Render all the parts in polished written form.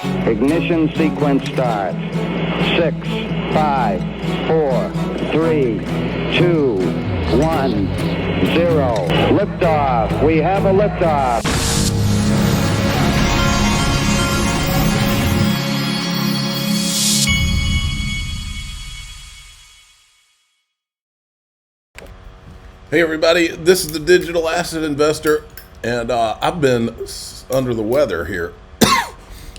Ignition sequence starts. 6, 5, 4, 3, 2, 1, 0. Liftoff. We have a liftoff. Hey everybody, this is the Digital Asset Investor, and I've been under the weather here.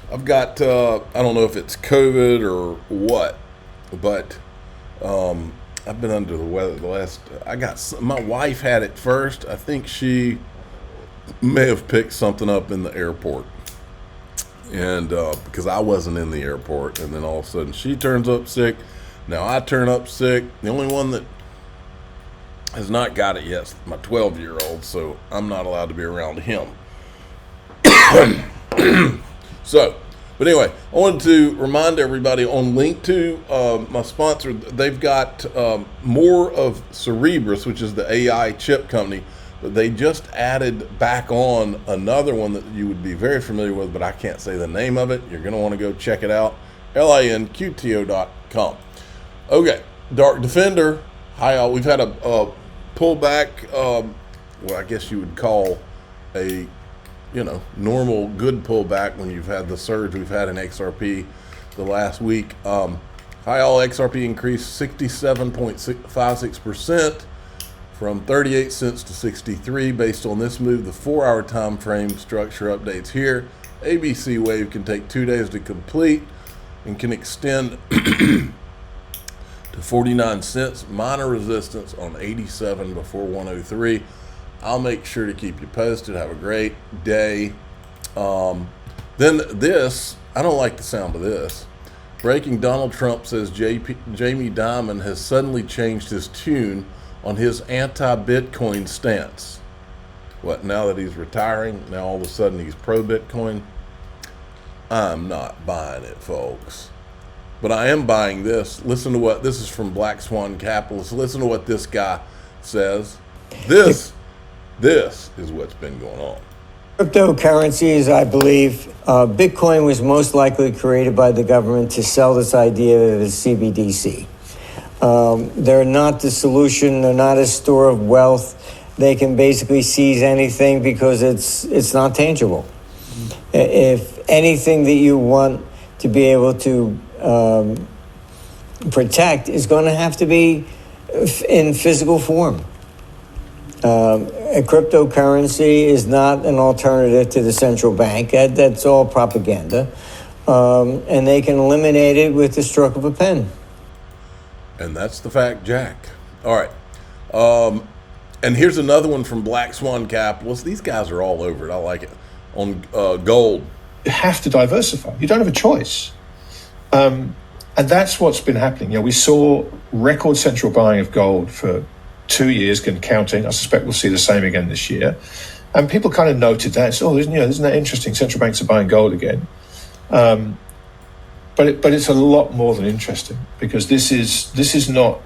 I've got, I don't know if it's COVID or what, but I've been under the weather my wife had it first. I think she may have picked something up in the airport, and because I wasn't in the airport, and then all of a sudden she turns up sick. Now I turn up sick. The only one that has not got it yet, my 12-year-old, so I'm not allowed to be around him. But anyway, I wanted to remind everybody on link to my sponsor, they've got more of Cerebras, which is the AI chip company, but they just added back on another one that you would be very familiar with, but I can't say the name of it. You're going to want to go check it out, linqto.com. Okay, Dark Defender. Hi, all. We've had a pullback, well, I guess you would call a, normal good pullback when you've had the surge we've had in XRP the last week. Hi, all. XRP increased 67.56% from 38 cents to 63 based on this move. The 4-hour time frame structure updates here. ABC wave can take 2 days to complete and can extend to 49 cents, minor resistance on 87 before 103. I'll make sure to keep you posted. Have a great day. Then this, I don't like the sound of this. Breaking: Donald Trump says Jamie Dimon has suddenly changed his tune on his anti-Bitcoin stance. What, now that he's retiring, now all of a sudden he's pro-Bitcoin? I'm not buying it, folks. But I am buying this. Listen to what, this is from Black Swan Capitalist. Listen to what this guy says. This is what's been going on. Cryptocurrencies, I believe, Bitcoin was most likely created by the government to sell this idea of a CBDC. They're not the solution. They're not a store of wealth. They can basically seize anything because it's not tangible. If anything that you want to be able to protect is going to have to be in physical form. A cryptocurrency is not an alternative to the central bank. That's all propaganda. And they can eliminate it with the stroke of a pen. And that's the fact, Jack. All right. And here's another one from Black Swan Capitalist. These guys are all over it. I like it. On gold. You have to diversify. You don't have a choice. And that's what's been happening. We saw record central buying of gold for 2 years and counting. I suspect we'll see the same again this year. And people kind of noted that. So, isn't that interesting? Central banks are buying gold again. But it's a lot more than interesting, because this is not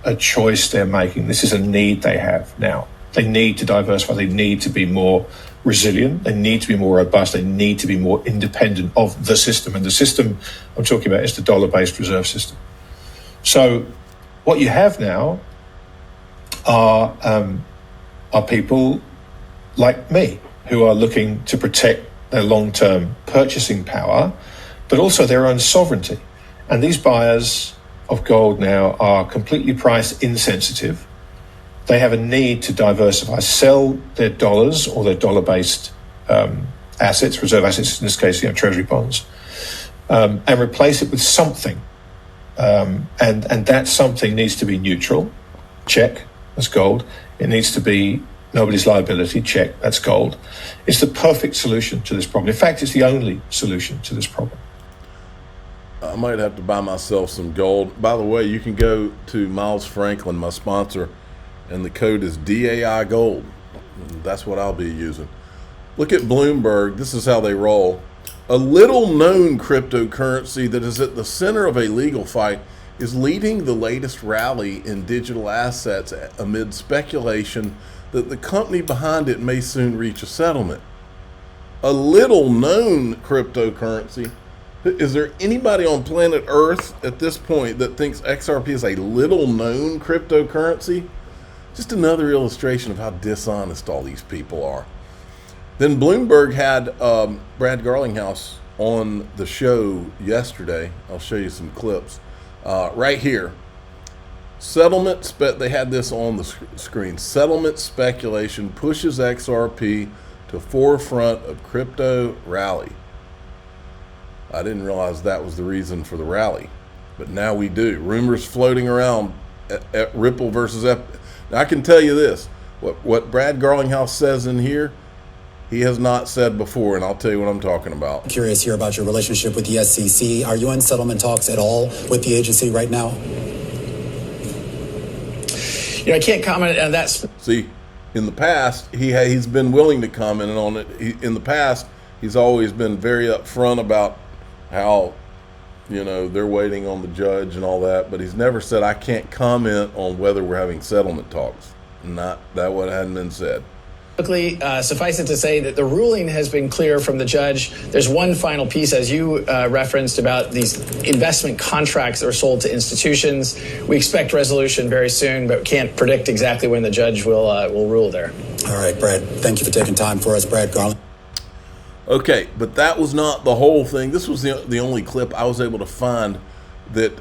a choice they're making. This is a need they have now. They need to diversify. They need to be more resilient. They need to be more robust. They need to be more independent of the system. And the system I'm talking about is the dollar-based reserve system. So what you have now are people like me who are looking to protect their long-term purchasing power, but also their own sovereignty. And these buyers of gold now are completely price insensitive. They have a need to diversify, sell their dollars or their dollar-based assets, reserve assets, in this case, treasury bonds, and replace it with something. And that something needs to be neutral, check, that's gold. It needs to be nobody's liability, check, that's gold. It's the perfect solution to this problem. In fact, it's the only solution to this problem. I might have to buy myself some gold. By the way, you can go to Miles Franklin, my sponsor, and the code is DAI Gold. That's what I'll be using. Look at Bloomberg. This is how they roll. A little known cryptocurrency that is at the center of a legal fight is leading the latest rally in digital assets amid speculation that the company behind it may soon reach a settlement. a little known cryptocurrency. Is there anybody on planet Earth at this point that thinks XRP is a little known cryptocurrency? Just another illustration of how dishonest all these people are. Then Bloomberg had Brad Garlinghouse on the show yesterday. I'll show you some clips right here. They had this on the screen. Settlement speculation pushes XRP to forefront of crypto rally. I didn't realize that was the reason for the rally, but now we do. Rumors floating around at Ripple versus Now, I can tell you this, what Brad Garlinghouse says in here, he has not said before, and I'll tell you what I'm talking about. Curious here about your relationship with the SEC. Are you in settlement talks at all with the agency right now? I can't comment on that. See, in the past, he's been willing to comment on it. In the past, he's always been very upfront about how, they're waiting on the judge and all that, but he's never said, I can't comment on whether we're having settlement talks. Not that what hadn't been said. Suffice it to say that the ruling has been clear from the judge. There's one final piece, as you referenced, about these investment contracts that are sold to institutions. We expect resolution very soon, but can't predict exactly when the judge will rule there. All right, Brad, thank you for taking time for us, Brad Garland. Okay, but that was not the whole thing. This was the only clip I was able to find that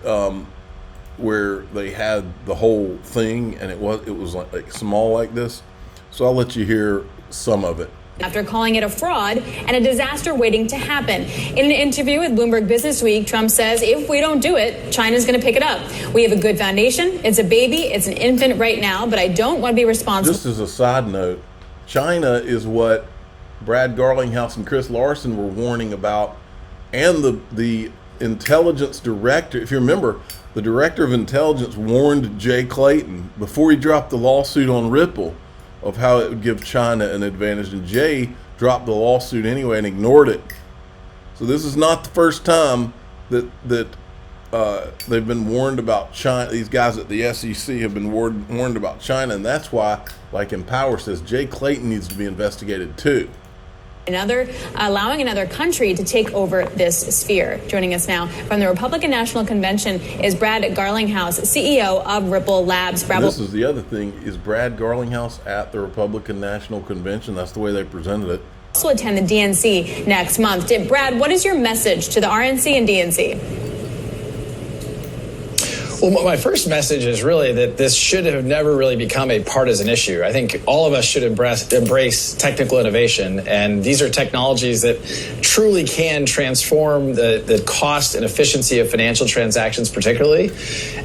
where they had the whole thing, and it was like small like this. So I'll let you hear some of it. After calling it a fraud and a disaster waiting to happen. In an interview with Bloomberg Business Week, Trump says if we don't do it, China's going to pick it up. We have a good foundation. It's a baby. It's an infant right now, but I don't want to be responsible. Just as a side note, China is what Brad Garlinghouse and Chris Larson were warning about, and the intelligence director, if you remember, the director of intelligence warned Jay Clayton before he dropped the lawsuit on Ripple of how it would give China an advantage, and Jay dropped the lawsuit anyway and ignored it. So this is not the first time that they've been warned about China. These guys at the SEC have been warned about China, and that's why, like Empower says, Jay Clayton needs to be investigated too. Allowing another country to take over this sphere. Joining us now from the Republican National Convention is Brad Garlinghouse, CEO of Ripple Labs. This is the other thing, is Brad Garlinghouse at the Republican National Convention? That's the way they presented it. Also attend the DNC next month. Brad, what is your message to the RNC and DNC? Well, my first message is really that this should have never really become a partisan issue. I think all of us should embrace technical innovation, and these are technologies that truly can transform the cost and efficiency of financial transactions particularly.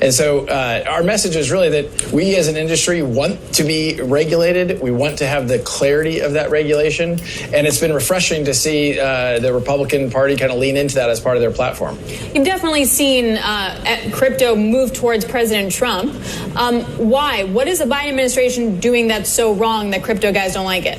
And so our message is really that we as an industry want to be regulated. We want to have the clarity of that regulation, and it's been refreshing to see the Republican Party kind of lean into that as part of their platform. You've definitely seen crypto move towards President Trump. Why? What is the Biden administration doing that's so wrong that crypto guys don't like it?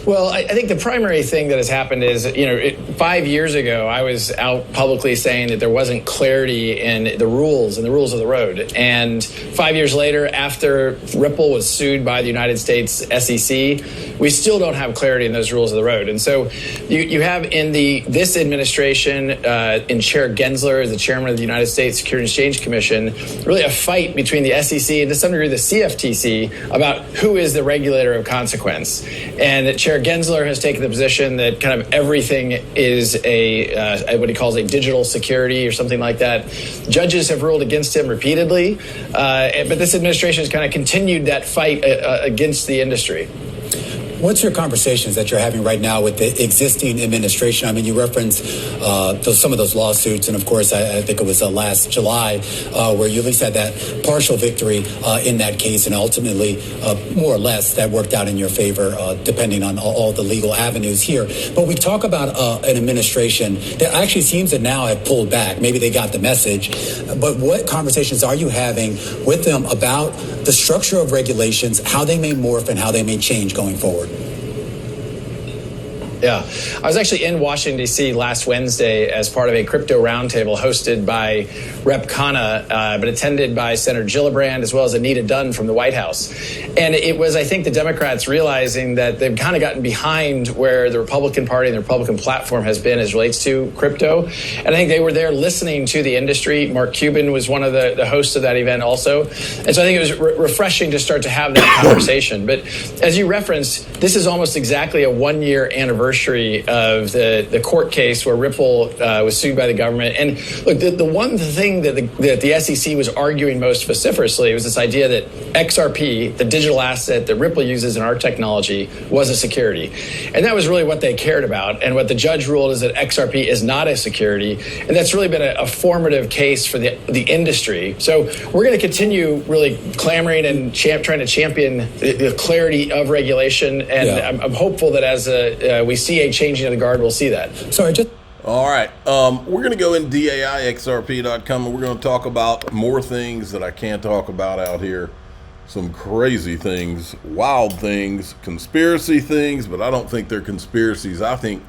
Well, I think the primary thing that has happened is, 5 years ago, I was out publicly saying that there wasn't clarity in the rules and the rules of the road. And 5 years later, after Ripple was sued by the United States SEC, we still don't have clarity in those rules of the road. And so you have in this administration, in Chair Gensler, the chairman of the United States Securities and Exchange Commission, really a fight between the SEC and to some degree the CFTC about who is the regulator of consequence. And Chair Gensler has taken the position that kind of everything is what he calls a digital security or something like that. Judges have ruled against him repeatedly, but this administration has kind of continued that fight against the industry. What's your conversations that you're having right now with the existing administration? I mean, you referenced some of those lawsuits, and of course, I think it was last July where you at least had that partial victory in that case, and ultimately, more or less, that worked out in your favor, depending on all the legal avenues here. But we talk about an administration that actually seems to now have pulled back. Maybe they got the message, but what conversations are you having with them about the structure of regulations, how they may morph and how they may change going forward? Yeah. I was actually in Washington, D.C. last Wednesday as part of a crypto roundtable hosted by Rep. Khanna, but attended by Senator Gillibrand as well as Anita Dunn from the White House. And it was, I think, the Democrats realizing that they've kind of gotten behind where the Republican Party and the Republican platform has been as relates to crypto. And I think they were there listening to the industry. Mark Cuban was one of the hosts of that event also. And so I think it was refreshing to start to have that conversation. But as you referenced, this is almost exactly a one-year anniversary of the court case where Ripple was sued by the government. And look, the one thing that the SEC was arguing most vociferously was this idea that XRP, the digital asset that Ripple uses in our technology, was a security. And that was really what they cared about. And what the judge ruled is that XRP is not a security. And that's really been a formative case for the industry. So we're going to continue really clamoring and trying to champion the clarity of regulation. And I'm hopeful that as we see a changing of the guard, we'll see that. All right. We're going to go in DAIXRP.com and we're going to talk about more things that I can't talk about out here. Some crazy things, wild things, conspiracy things, but I don't think they're conspiracies. I think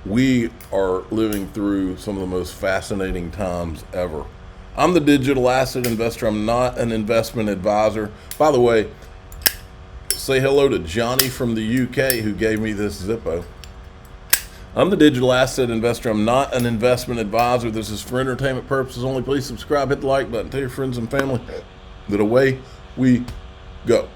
we are living through some of the most fascinating times ever. I'm the digital asset investor. I'm not an investment advisor. By the way, say hello to Johnny from the UK who gave me this Zippo. I'm the digital asset investor. I'm not an investment advisor. This is for entertainment purposes only. Please subscribe, hit the like button, tell your friends and family that away we go.